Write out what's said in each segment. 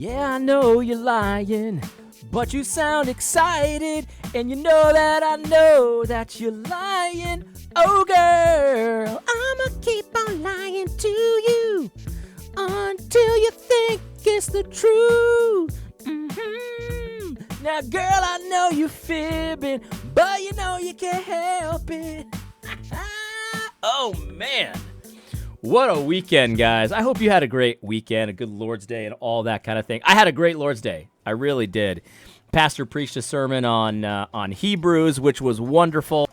Yeah, I know you're lying, but you sound excited, and you know that you're lying. Oh, girl, I'ma keep on lying to you until you think it's the truth. Now, girl, I know you're fibbing, but you know you can't help it. Oh, man. What a weekend, guys. I hope you had a great weekend, a good Lord's Day, and all that kind of thing. I had a great Lord's Day. I really did. Pastor preached a sermon on Hebrews, which was wonderful.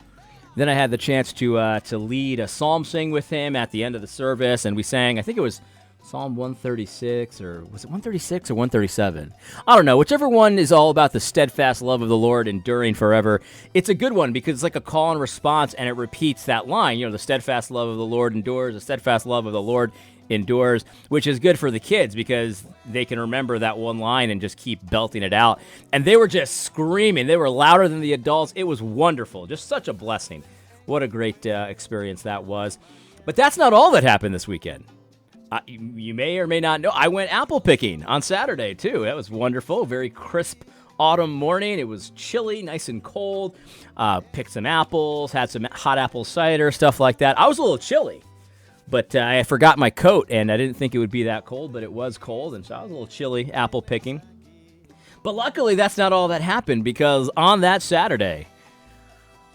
Then I had the chance to lead a psalm sing with him at the end of the service, and we sang, I think it was Psalm 136, or was it 136 or 137? I don't know. Whichever one is all about the steadfast love of the Lord enduring forever. It's a good one because it's like a call and response, and it repeats that line. You know, the steadfast love of the Lord endures, the steadfast love of the Lord endures, which is good for the kids because they can remember that one line and just keep belting it out. And they were just screaming. They were louder than the adults. It was wonderful. Just such a blessing. What a great experience that was. But that's not all that happened this weekend. You may or may not know, I went apple picking on Saturday, too. That was wonderful. Very crisp autumn morning. It was chilly, nice and cold. Picked some apples, had some hot apple cider, stuff like that. I was a little chilly, but I forgot my coat, and I didn't think it would be that cold, but it was cold, and so I was a little chilly apple picking. But luckily, that's not all that happened, because on that Saturday,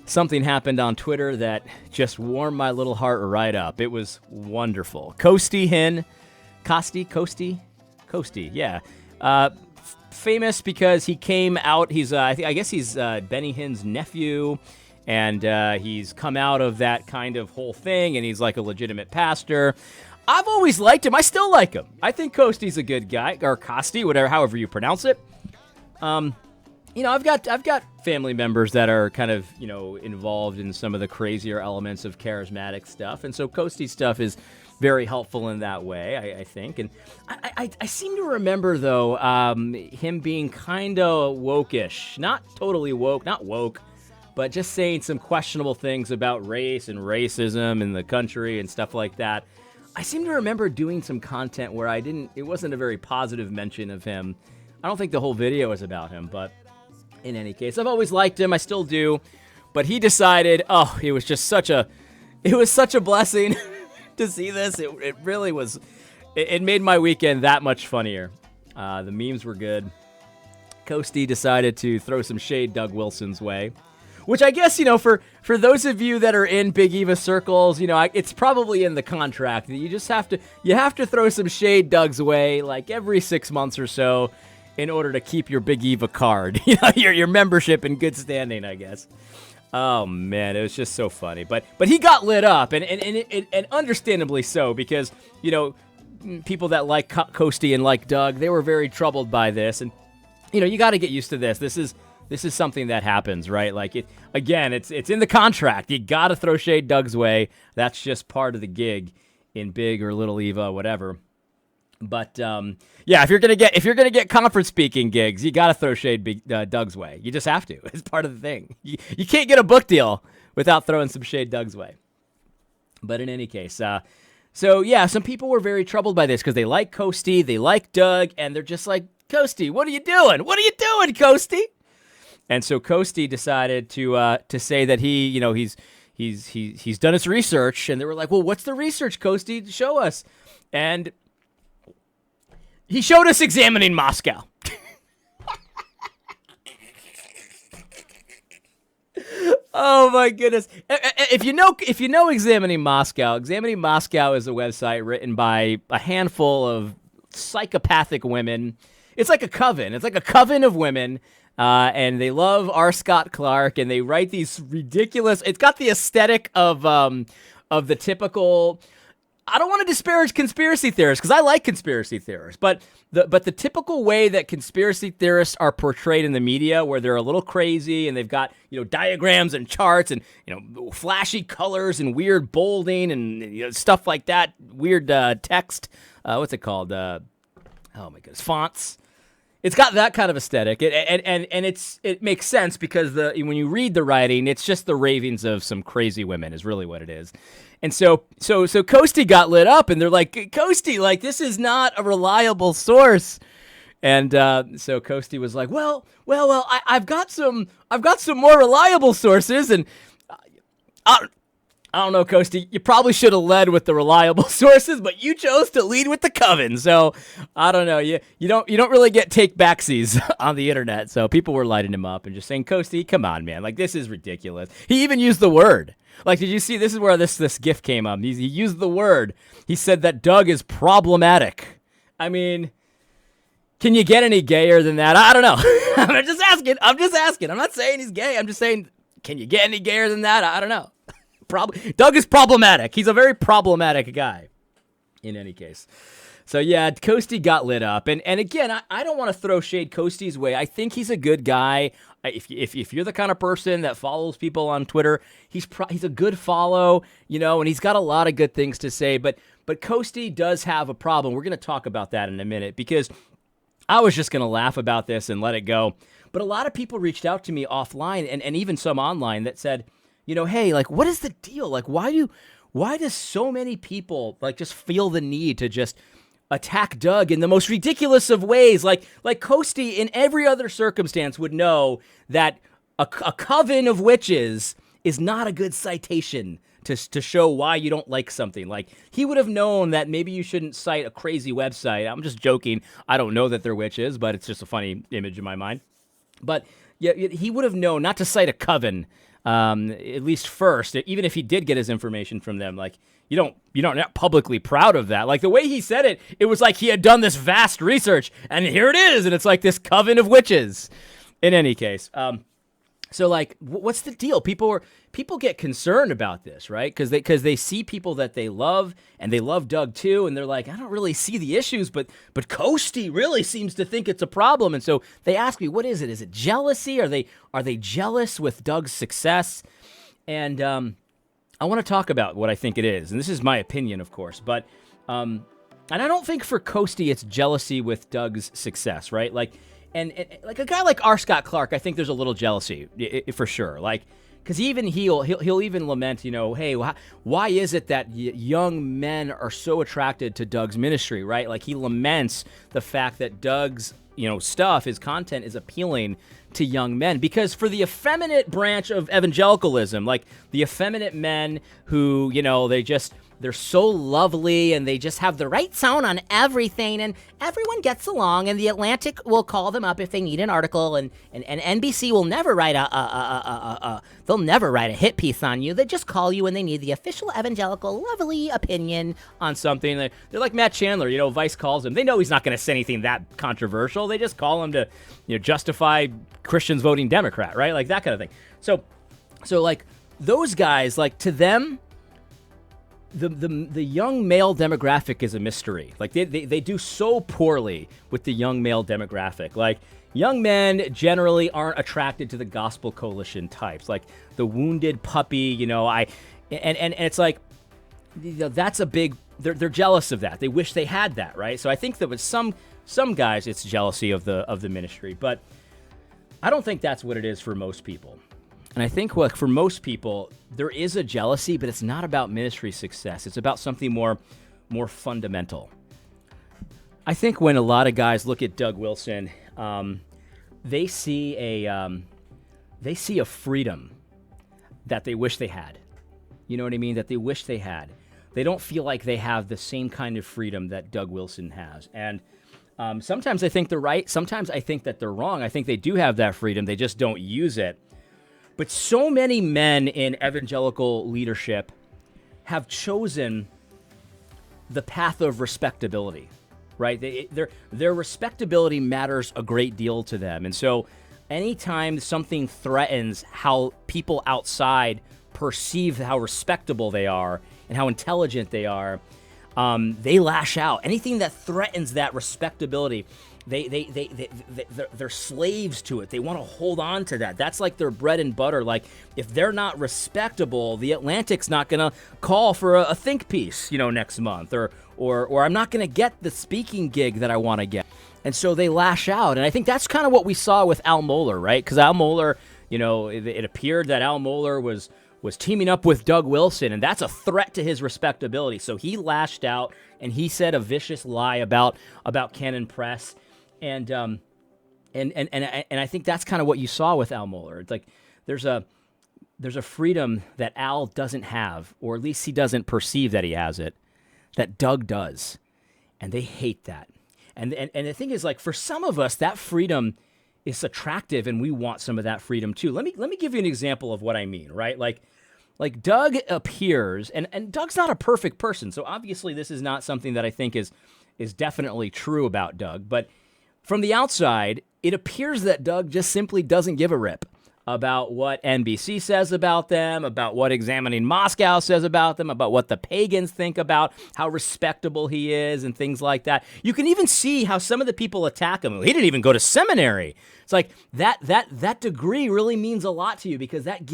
something happened on Twitter that just warmed my little heart right up. It was wonderful. Costi, Hinn, Costi, yeah. Famous because he came out, I guess he's Benny Hinn's nephew, and he's come out of that kind of whole thing, and he's like a legitimate pastor. I've always liked him. I still like him. I think Costi's a good guy, or Costi, however you pronounce it. You know, I've got family members that are kind of, you know, involved in some of the crazier elements of charismatic stuff, and so Costi's stuff is very helpful in that way, I think. And I seem to remember, though, him being kind of woke-ish. Not totally woke, not woke, but just saying some questionable things about race and racism in the country and stuff like that. I seem to remember doing some content where it wasn't a very positive mention of him. I don't think the whole video is about him, but in any case, I've always liked him. I still do. But he decided, it was such a blessing to see this. It really was. It made my weekend that much funnier. The memes were good. Costi decided to throw some shade Doug Wilson's way, which I guess, you know, for those of you that are in Big Eva circles, you know, it's probably in the contract that you have to throw some shade Doug's way like every 6 months or so, in order to keep your Big Eva card, you know, your membership in good standing, I guess. Oh man, it was just so funny. But he got lit up, and understandably so, because, you know, people that like Costi and like Doug, they were very troubled by this, and you know, you got to get used to this. This is something that happens, right? Like it's in the contract. You got to throw shade Doug's way. That's just part of the gig in Big or Little Eva, whatever. But yeah, if you're gonna get conference speaking gigs, you gotta throw shade Doug's way. You just have to. It's part of the thing. You can't get a book deal without throwing some shade Doug's way. But in any case, so yeah, some people were very troubled by this because they like Costi, they like Doug, and they're just like, Costi, what are you doing? What are you doing, Costi? And so Costi decided to say that he's done his research, and they were like, well, what's the research, Costi? Show us. And he showed us Examining Moscow. Oh my goodness! If you know Examining Moscow is a website written by a handful of psychopathic women. It's like a coven. It's like a coven of women, and they love R. Scott Clark, and they write these ridiculous. It's got the aesthetic of the typical. I don't want to disparage conspiracy theorists because I like conspiracy theorists, but the typical way that conspiracy theorists are portrayed in the media, where they're a little crazy and they've got, you know, diagrams and charts and, you know, flashy colors and weird bolding and, you know, stuff like that, weird text. What's it called? Oh my goodness, fonts. It's got that kind of aesthetic, and it makes sense because when you read the writing, it's just the ravings of some crazy women is really what it is. And so Costi got lit up, and they're like, Costi, like, this is not a reliable source. And so Costi was like, well, I've got some more reliable sources, and I don't know, Costi. You probably should have led with the reliable sources, but you chose to lead with the coven. So I don't know. You don't really get take backsies on the internet. So people were lighting him up and just saying, Costi, come on, man. Like, this is ridiculous. He even used the word. Like, did you see? This is where this GIF came up. He used the word. He said that Doug is problematic. I mean, can you get any gayer than that? I don't know. I'm just asking. I'm not saying he's gay. I'm just saying, can you get any gayer than that? I don't know. Doug is problematic. He's a very problematic guy, in any case. So, yeah, Costi got lit up. And again, I don't want to throw shade Costi's way. I think he's a good guy. If you're the kind of person that follows people on Twitter, he's a good follow, and he's got a lot of good things to say. But Costi does have a problem. We're going to talk about that in a minute, because I was just going to laugh about this and let it go. But a lot of people reached out to me offline and even some online that said, hey, like, what is the deal? Like, why does so many people like just feel the need to just attack Doug in the most ridiculous of ways? Like Costi in every other circumstance would know that a coven of witches is not a good citation to show why you don't like something. Like, he would have known that maybe you shouldn't cite a crazy website. I'm just joking. I don't know that they're witches, but it's just a funny image in my mind. But yeah, he would have known not to cite a coven. At least first, even if he did get his information from them, like, you're not publicly proud of that. Like, the way he said it, it was like he had done this vast research, and here it is, and it's like this coven of witches. In any case, so like, what's the deal? People get concerned about this, right? Because they see people that they love, and they love Doug too, and they're like, I don't really see the issues, but Costi really seems to think it's a problem, and so they ask me, what is it? Is it jealousy? Are they jealous with Doug's success? And I want to talk about what I think it is, and this is my opinion, of course, but and I don't think for Costi it's jealousy with Doug's success, right? Like. And like a guy like R. Scott Clark, I think there's a little jealousy for sure. Like, because even he'll even lament, hey, why is it that young men are so attracted to Doug's ministry, right? Like, he laments the fact that Doug's stuff, his content is appealing to young men, because for the effeminate branch of evangelicalism, like the effeminate men who they're so lovely and they just have the right tone on everything and everyone gets along, and the Atlantic will call them up if they need an article, and NBC will never write they'll never write a hit piece on you. They just call you when they need the official evangelical lovely opinion on something. They're like Matt Chandler, Vice calls him. They know he's not going to say anything that controversial. They just call him to justify Christians voting Democrat, right? Like that kind of thing. So like those guys, like, to them, the young male demographic is a mystery. Like, they do so poorly with the young male demographic. Like, young men generally aren't attracted to the Gospel Coalition types, like the wounded puppy. And it's like, that's a big. They're jealous of that. They wish they had that, right? So I think that with some guys, it's jealousy of the ministry, but I don't think that's what it is for most people. And I think for most people, there is a jealousy, but it's not about ministry success. It's about something more fundamental. I think when a lot of guys look at Doug Wilson, they see a freedom that they wish they had. You know what I mean? That they wish they had. They don't feel like they have the same kind of freedom that Doug Wilson has. And sometimes I think they're right. Sometimes I think that they're wrong. I think they do have that freedom. They just don't use it. But so many men in evangelical leadership have chosen the path of respectability, right? Their respectability matters a great deal to them. And so anytime something threatens how people outside perceive how respectable they are and how intelligent they are, they lash out. Anything that threatens that respectability, they're slaves to it. They want to hold on to that. That's like their bread and butter. Like, if they're not respectable, the Atlantic's not going to call for a think piece, next month, or I'm not going to get the speaking gig that I want to get. And so they lash out. And I think that's kind of what we saw with Al Mohler, right? Because Al Mohler, it appeared that Al Mohler was teaming up with Doug Wilson, and that's a threat to his respectability. So he lashed out and he said a vicious lie about Canon Press. And I think that's kind of what you saw with Al Mohler. It's like there's a freedom that Al doesn't have, or at least he doesn't perceive that he has it, that Doug does, and they hate that. And the thing is, like, for some of us, that freedom is attractive, and we want some of that freedom too. Let me give you an example of what I mean, right? Like Doug appears, and Doug's not a perfect person, so obviously this is not something that I think is definitely true about Doug. But from the outside, it appears that Doug just simply doesn't give a rip about what NBC says about them, about what Examining Moscow says about them, about what the pagans think about how respectable he is and things like that. You can even see how some of the people attack him. He didn't even go to seminary. It's like that degree really means a lot to you, because that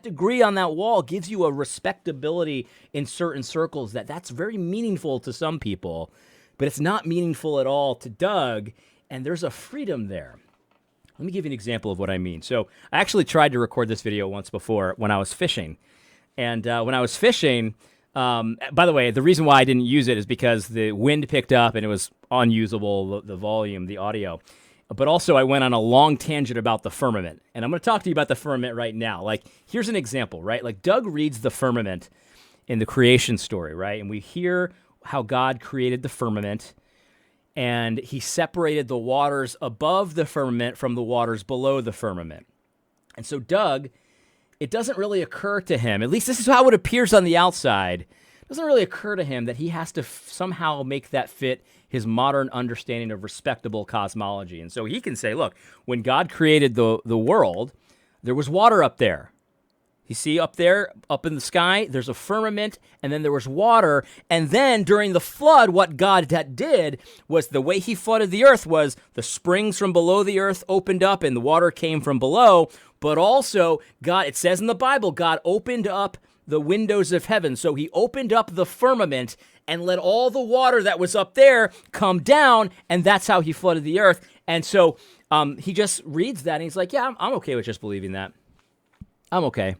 degree on that wall gives you a respectability in certain circles that's very meaningful to some people, but it's not meaningful at all to Doug, and there's a freedom there. Let me give you an example of what I mean. So I actually tried to record this video once before when I was fishing. And when I was fishing, by the way, the reason why I didn't use it is because the wind picked up and it was unusable, the volume, the audio. But also I went on a long tangent about the firmament. And I'm going to talk to you about the firmament right now. Like, here's an example, right? Like, Doug reads the firmament in the creation story, right? And we hear how God created the firmament, and he separated the waters above the firmament from the waters below the firmament. And so Doug, it doesn't really occur to him, at least this is how it appears on the outside, it doesn't really occur to him that he has to somehow make that fit his modern understanding of respectable cosmology. And so he can say, look, when God created the world, there was water up there. You see up there, up in the sky, there's a firmament, and then there was water. And then during the flood, what God did was, the way he flooded the earth was the springs from below the earth opened up and the water came from below. But also, God, it says in the Bible, God opened up the windows of heaven. So he opened up the firmament and let all the water that was up there come down, and that's how he flooded the earth. And so he just reads that, and he's like, yeah, I'm okay with just believing that. I'm okay.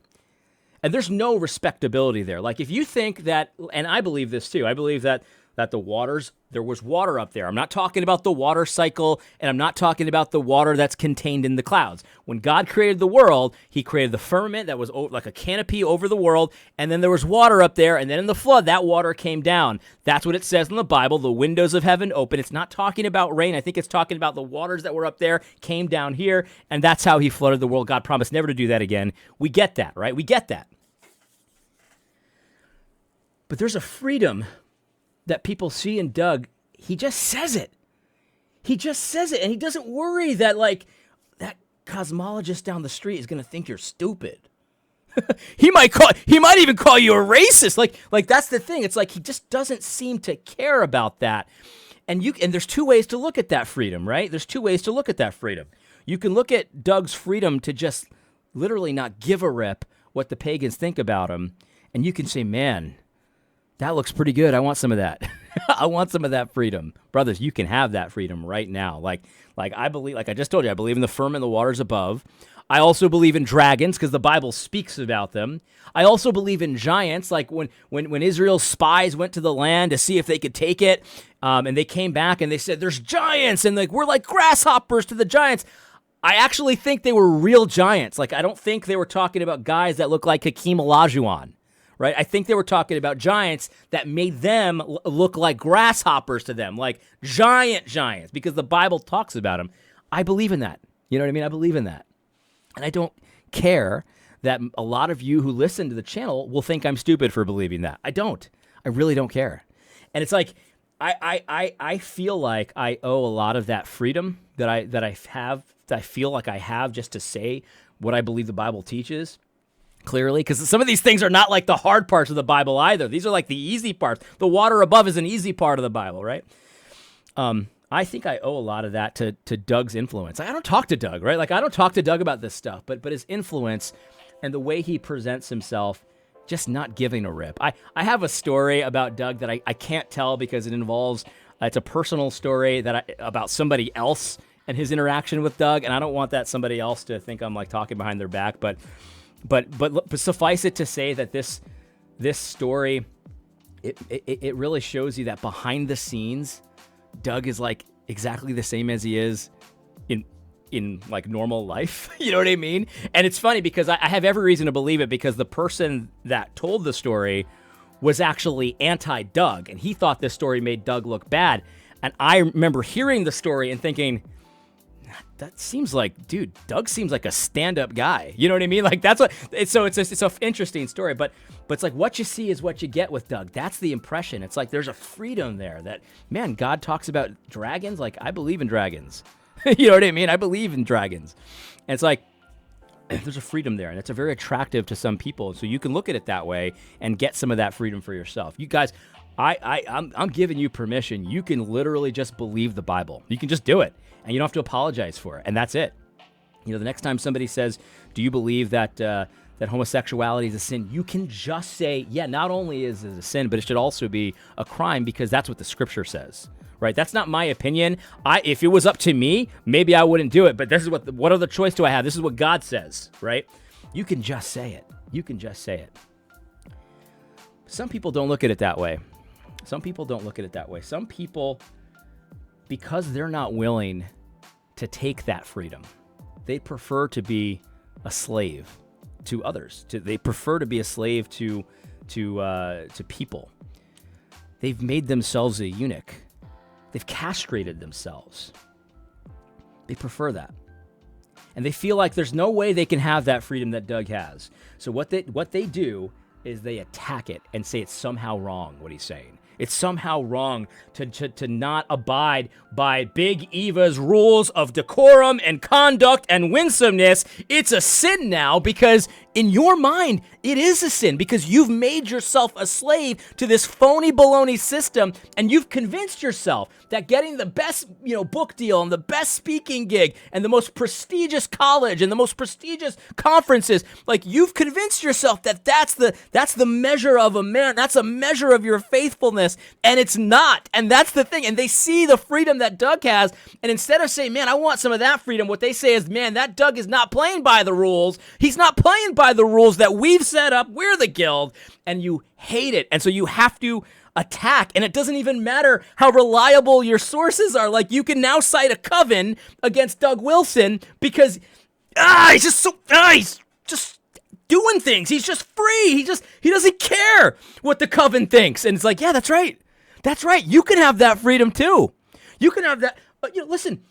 And there's no respectability there. Like, if you think that, and I believe this too, I believe that there was water up there. I'm not talking about the water cycle, and I'm not talking about the water that's contained in the clouds. When God created the world, he created the firmament that was like a canopy over the world, and then there was water up there, and then in the flood, that water came down. That's what it says in the Bible, the windows of heaven open. It's not talking about rain. I think it's talking about the waters that were up there came down here, and that's how he flooded the world. God promised never to do that again. We get that, right? We get that. But there's a freedom that people see in Doug. He just says it. He just says it, and he doesn't worry that, like, that cosmologist down the street is going to think you're stupid. He might even call you a racist. Like that's the thing. It's like he just doesn't seem to care about that. And there's two ways to look at that freedom, right? There's two ways to look at that freedom. You can look at Doug's freedom to just literally not give a rip what the pagans think about him, and you can say, man, that looks pretty good. I want some of that. I want some of that freedom. Brothers, you can have that freedom right now. Like I believe, like I just told you, I believe in the firmament, the waters above. I also believe in dragons because the Bible speaks about them. I also believe in giants, like when Israel's spies went to the land to see if they could take it, and they came back and they said, there's giants, and like we're like grasshoppers to the giants. I actually think they were real giants. Like, I don't think they were talking about guys that look like Hakeem Olajuwon. Right? I think they were talking about giants that made them look like grasshoppers to them, like giants, because the Bible talks about them. I believe in that. You know what I mean? I believe in that. And I don't care that a lot of you who listen to the channel will think I'm stupid for believing that. I don't. I really don't care. And it's like, I feel like I owe a lot of that freedom that I feel like I have just to say what I believe the Bible teaches. Clearly, because some of these things are not like the hard parts of the Bible either. These are like the easy parts. The water above is an easy part of the Bible, right? I think I owe a lot of that to Doug's influence. I don't talk to Doug, right? Like, I don't talk to Doug about this stuff, but his influence and the way he presents himself, just not giving a rip. I have a story about Doug that I can't tell because it involves, it's a personal story about somebody else and his interaction with Doug, and I don't want that somebody else to think I'm like talking behind their back, but suffice it to say that this story, it really shows you that behind the scenes, Doug is like exactly the same as he is in like normal life. You know what I mean? And it's funny because I have every reason to believe it, because the person that told the story was actually anti-Doug, and he thought this story made Doug look bad. And I remember hearing the story and thinking, that seems like, dude, Doug seems like a stand-up guy. You know what I mean? Like, that's what. It's an interesting story, but it's like what you see is what you get with Doug. That's the impression. It's like there's a freedom there that, man, God talks about dragons. Like, I believe in dragons. You know what I mean? I believe in dragons. And it's like, there's a freedom there, and it's a very attractive to some people. So you can look at it that way and get some of that freedom for yourself. You guys, I'm giving you permission. You can literally just believe the Bible. You can just do it, and you don't have to apologize for it. And that's it. You know, the next time somebody says, "Do you believe that that homosexuality is a sin?" You can just say, "Yeah, not only is it a sin, but it should also be a crime," because that's what the Scripture says. Right? That's not my opinion. If it was up to me, maybe I wouldn't do it. But this is what other choice do I have? This is what God says, right? You can just say it. You can just say it. Some people don't look at it that way. Some people, because they're not willing to take that freedom, they prefer to be a slave to others. They prefer to be a slave to people. They've made themselves a eunuch. They've castrated themselves. They prefer that. And they feel like there's no way they can have that freedom that Doug has. So what they do is they attack it and say it's somehow wrong, what he's saying. It's somehow wrong to not abide by Big Eva's rules of decorum and conduct and winsomeness. It's a sin now because in your mind, it is a sin because you've made yourself a slave to this phony baloney system, and you've convinced yourself that getting the best, book deal and the best speaking gig and the most prestigious college and the most prestigious conferences, like you've convinced yourself that that's the measure of a man. That's a measure of your faithfulness, and it's not. And that's the thing. And they see the freedom that Doug has, and instead of saying, "Man, I want some of that freedom," what they say is, "Man, that Doug is not playing by the rules. He's not playing by the rules that we've set up. We're the guild," and you hate it. And so you have to attack, and it doesn't even matter how reliable your sources are. Like, you can now cite a coven against Doug Wilson because he's just doing things. He's just free. He doesn't care what the coven thinks. And it's like, yeah, that's right. That's right. You can have that freedom too. You can have that. But listen,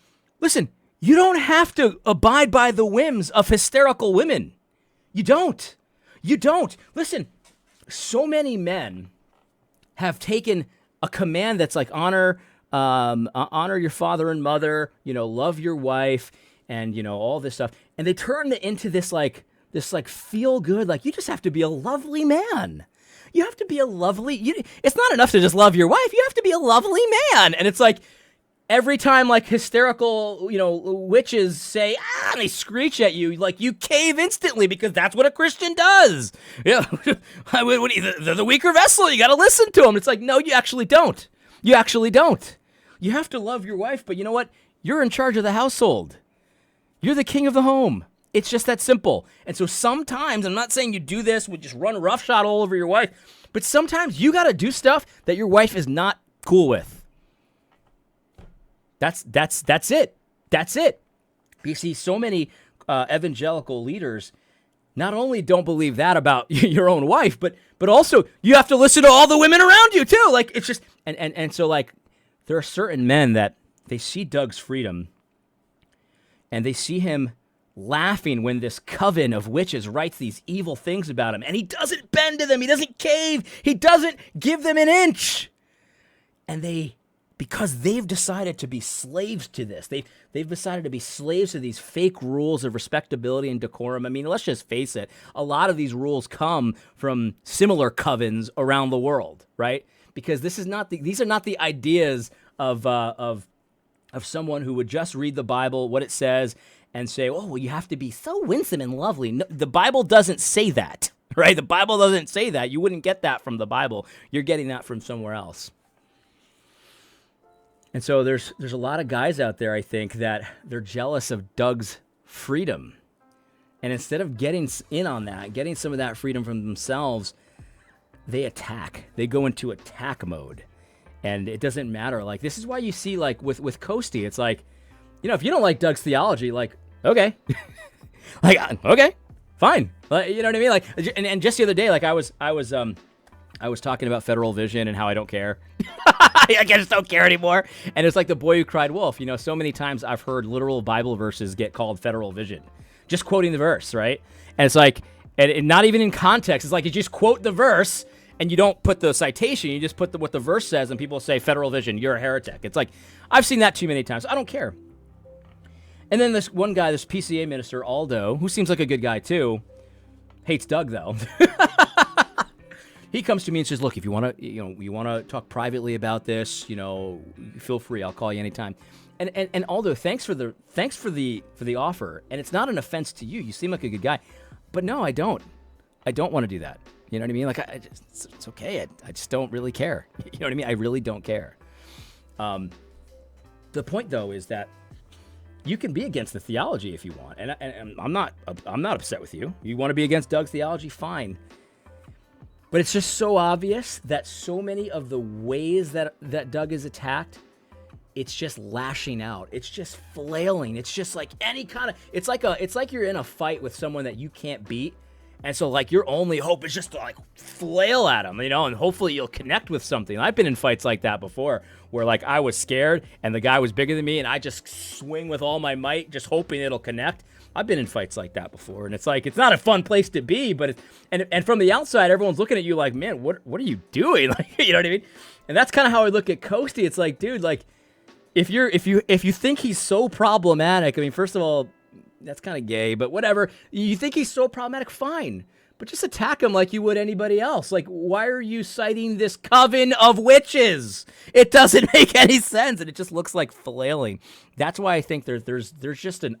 you don't have to abide by the whims of hysterical women. You don't. Listen, so many men have taken a command that's like honor your father and mother, love your wife, and all this stuff, and they turn it into this feel good, like you just have to be a lovely man. You have to be a lovely. It's not enough to just love your wife. You have to be a lovely man, and it's like every time like hysterical witches say and they screech at you, like you cave instantly because that's what a Christian does. Yeah, they're the weaker vessel. You got to listen to them. It's like, no, you actually don't. You have to love your wife, but you know what? You're in charge of the household. You're the king of the home. It's just that simple. And so sometimes, I'm not saying you do this with just run roughshod all over your wife, but sometimes you got to do stuff that your wife is not cool with. That's it. That's it. You see, so many evangelical leaders not only don't believe that about your own wife, but also you have to listen to all the women around you too. Like, it's just, and so like there are certain men that they see Doug's freedom and they see him laughing when this coven of witches writes these evil things about him, and he doesn't bend to them. He doesn't cave. He doesn't give them an inch. And because they've decided to be slaves to this. They've decided to be slaves to these fake rules of respectability and decorum. I mean, let's just face it. A lot of these rules come from similar covens around the world, right? Because these are not the ideas of someone who would just read the Bible, what it says, and say, "Oh, well, you have to be so winsome and lovely." No, the Bible doesn't say that, right? The Bible doesn't say that. You wouldn't get that from the Bible. You're getting that from somewhere else. And so there's a lot of guys out there, I think, that they're jealous of Doug's freedom. And instead of getting in on that, getting some of that freedom from themselves, they attack. They go into attack mode. And it doesn't matter. Like, this is why you see, like, with Costi, it's like, if you don't like Doug's theology, like, okay. Like, okay, fine. You know what I mean? Like, and just the other day, like, I was talking about federal vision and how I don't care. I just don't care anymore. And it's like the boy who cried wolf. So many times I've heard literal Bible verses get called federal vision. Just quoting the verse, right? And it's like, and not even in context. It's like you just quote the verse and you don't put the citation. You just put what the verse says, and people say federal vision. You're a heretic. It's like, I've seen that too many times. I don't care. And then this one guy, this PCA minister, Aldo, who seems like a good guy too, hates Doug though. He comes to me and says, "Look, if you want to talk privately about this, feel free. I'll call you anytime." And Aldo, thanks for the offer. And it's not an offense to you. You seem like a good guy, but no, I don't want to do that. You know what I mean? Like, it's okay. I just don't really care. You know what I mean? I really don't care. The point though is that you can be against the theology if you want, and I'm not upset with you. You want to be against Doug's theology, fine. But it's just so obvious that so many of the ways that Doug is attacked, it's just lashing out. It's just flailing. It's just like any kind of, it's like you're in a fight with someone that you can't beat. And so like your only hope is just to like flail at them, and hopefully you'll connect with something. I've been in fights like that before where like I was scared and the guy was bigger than me and I just swing with all my might, just hoping it'll connect. I've been in fights like that before, and it's like, it's not a fun place to be, but and from the outside, everyone's looking at you like, man, what are you doing? Like, you know what I mean? And that's kind of how I look at Costi. It's like, dude, like if you think he's so problematic, I mean, first of all, that's kind of gay, but whatever. You think he's so problematic, fine. But just attack him like you would anybody else. Like, why are you citing this coven of witches? It doesn't make any sense, and it just looks like flailing. That's why I think there's just an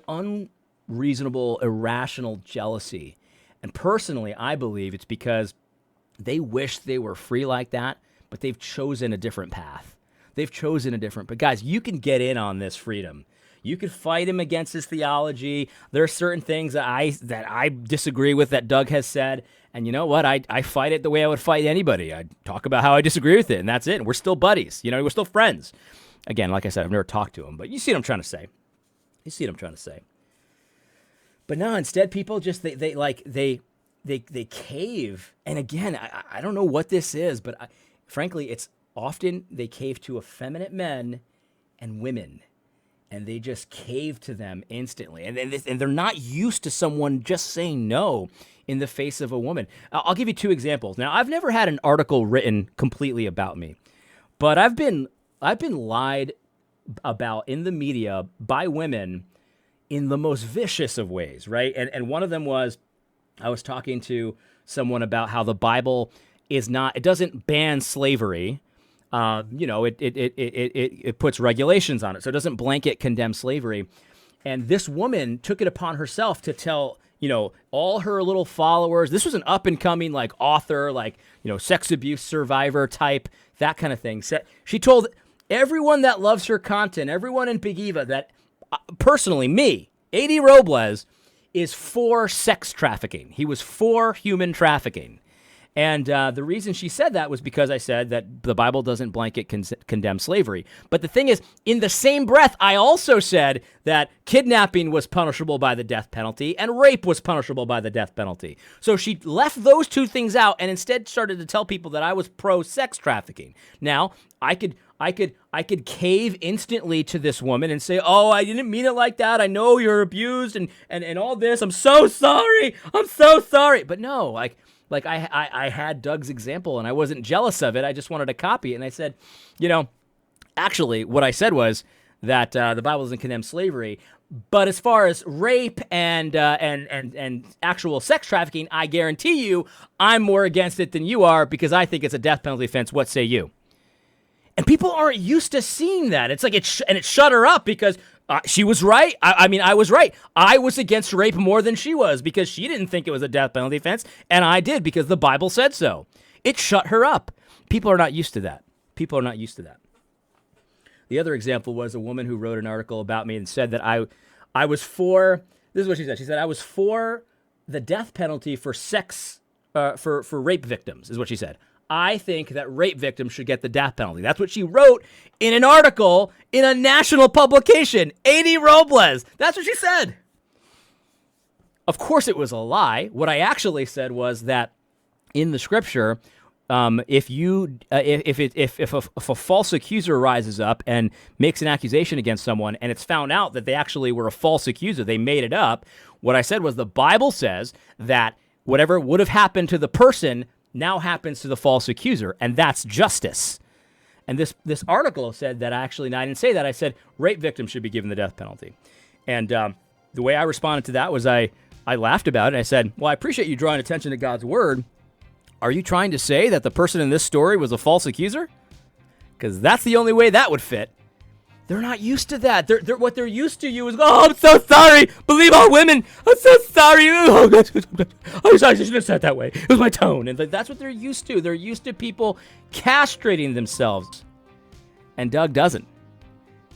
unreasonable, irrational jealousy. And personally, I believe it's because they wish they were free like that, but they've chosen a different path. But guys, you can get in on this freedom. You could fight him against his theology. There are certain things that I disagree with that Doug has said. And you know what? I fight it the way I would fight anybody. I talk about how I disagree with it, and that's it. And we're still buddies. We're still friends. Again, like I said, I've never talked to him, but you see what I'm trying to say. But no, instead, people just they cave. And again, I don't know what this is, but frankly, it's often they cave to effeminate men and women. And they just cave to them instantly. And they're not used to someone just saying no in the face of a woman. I'll give you two examples. Now, I've never had an article written completely about me, but I've been lied about in the media by women in the most vicious of ways, right? And one of them was, I was talking to someone about how the Bible it doesn't ban slavery. It puts regulations on it, so it doesn't blanket condemn slavery. And this woman took it upon herself to tell, all her little followers. This was an up and coming like author, like, sex abuse survivor type, that kind of thing. So she told everyone that loves her content, everyone in Big Eva, that personally, me, A.D. Robles, is for sex trafficking. He was for human trafficking. And the reason she said that was because I said that the Bible doesn't blanket condemn slavery. But the thing is, in the same breath, I also said that kidnapping was punishable by the death penalty and rape was punishable by the death penalty. So she left those two things out and instead started to tell people that I was pro-sex trafficking. Now, I could cave instantly to this woman and say, "Oh, I didn't mean it like that. I know you're abused and all this. I'm so sorry. But no, like I had Doug's example and I wasn't jealous of it. I just wanted to copy it. And I said, actually what I said was that the Bible doesn't condemn slavery, but as far as rape and actual sex trafficking, I guarantee you I'm more against it than you are because I think it's a death penalty offense. What say you?" And people aren't used to seeing that. It's like it shut her up because she was right. I was right. I was against rape more than she was because she didn't think it was a death penalty offense, and I did because the Bible said so. It shut her up. People are not used to that. The other example was a woman who wrote an article about me and said that I was for, this is what she said. She said, I was for the death penalty for sex, for rape victims, is what she said. I think that rape victims should get the death penalty. That's what she wrote in an article in a national publication. Adi Robles. That's what she said. Of course it was a lie. What I actually said was that in the scripture, if a false accuser rises up and makes an accusation against someone and it's found out that they actually were a false accuser, they made it up, what I said was the Bible says that whatever would have happened to the person now happens to the false accuser, and that's justice. And this article said that I didn't say that. I said rape victims should be given the death penalty. And the way I responded to that was I laughed about it. I said, well, I appreciate you drawing attention to God's word. Are you trying to say that the person in this story was a false accuser? Because that's the only way that would fit. They're not used to that. What they're used to you is, oh, I'm so sorry. Believe all women. I'm so sorry. Oh, I'm sorry. I shouldn't have said it that way. It was my tone. And that's what they're used to. They're used to people castrating themselves. And Doug doesn't.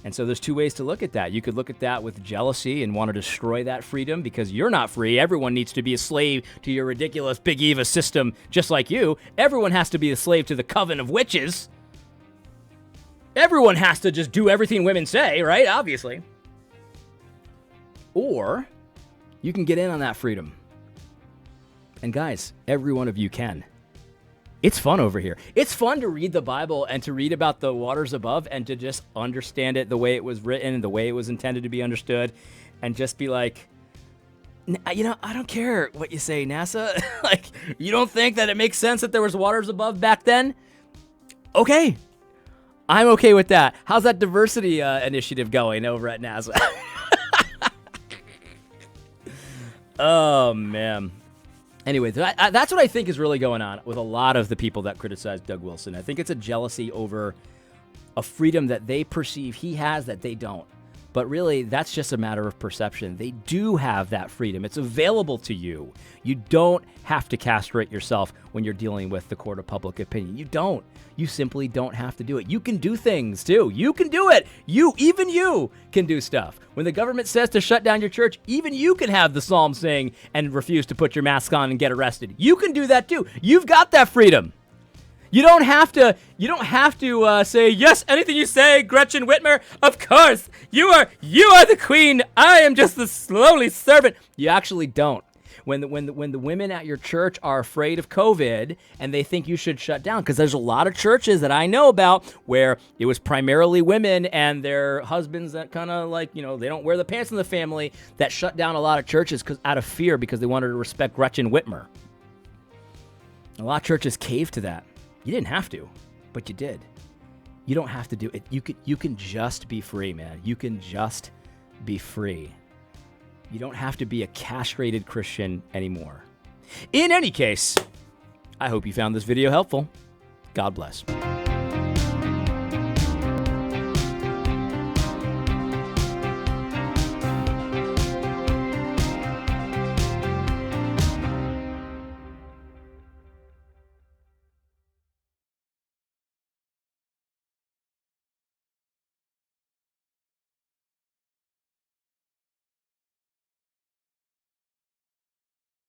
And so there's two ways to look at that. You could look at that with jealousy and want to destroy that freedom because you're not free. Everyone needs to be a slave to your ridiculous Big Eva system just like you. Everyone has to be a slave to the coven of witches. Everyone has to just do everything women say, right? Obviously. Or you can get in on that freedom. And guys, every one of you can. It's fun over here. It's fun to read the Bible and to read about the waters above and to just understand it the way it was written and the way it was intended to be understood and just be like, you know, I don't care what you say, NASA. Like, you don't think that it makes sense that there was waters above back then? Okay. I'm okay with that. How's that diversity initiative going over at NASA? Oh, man. Anyway, that's what I think is really going on with a lot of the people that criticize Doug Wilson. I think it's a jealousy over a freedom that they perceive he has that they don't. But really, that's just a matter of perception. They do have that freedom. It's available to you. You don't have to castrate yourself when you're dealing with the court of public opinion. You don't. You simply don't have to do it. You can do things, too. You can do it. Even you can do stuff. When the government says to shut down your church, even you can have the psalm sing and refuse to put your mask on and get arrested. You can do that, too. You've got that freedom. You don't have to say, yes, anything you say, Gretchen Whitmer, of course, you are the queen. I am just the lowly servant. You actually don't. When the women at your church are afraid of COVID and they think you should shut down, because there's a lot of churches that I know about where it was primarily women and their husbands that kind of like, you know, they don't wear the pants in the family that shut down a lot of churches out of fear because they wanted to respect Gretchen Whitmer. A lot of churches caved to that. You didn't have to, but you did. You don't have to do it. You can just be free, man. You can just be free. You don't have to be a castrated Christian anymore. In any case, I hope you found this video helpful. God bless.